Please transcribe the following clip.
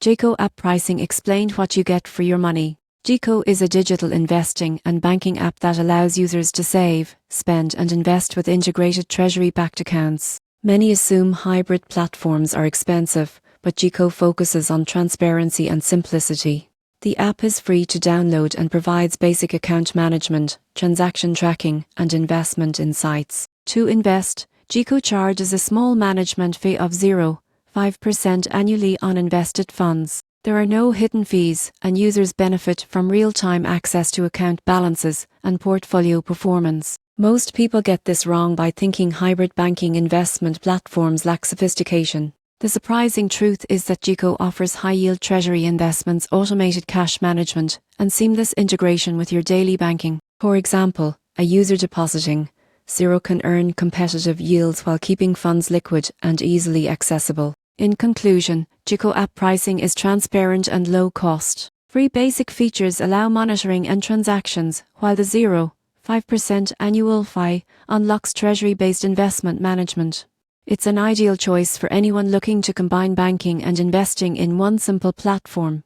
Jiko app pricing explained what you get for your money. Jiko is a digital investing and banking app that allows users to save, spend and invest with integrated treasury-backed accounts. Many assume hybrid platforms are expensive, but Jiko focuses on transparency and simplicity. The app is free to download and provides basic account management, transaction tracking, and investment insights. To invest, Jiko charges a small management fee of 0.5% annually on invested funds. There are no hidden fees, and users benefit from real-time access to account balances and portfolio performance. Most people get this wrong by thinking hybrid banking investment platforms lack sophistication. The surprising truth is that Jiko offers high-yield treasury investments, automated cash management, and seamless integration with your daily banking. For example, a user depositing zero can earn competitive yields while keeping funds liquid and easily accessible. In conclusion, Jiko app pricing is transparent and low cost. Free basic features allow monitoring and transactions, while the 0.5% annual fee unlocks treasury-based investment management. It's an ideal choice for anyone looking to combine banking and investing in one simple platform.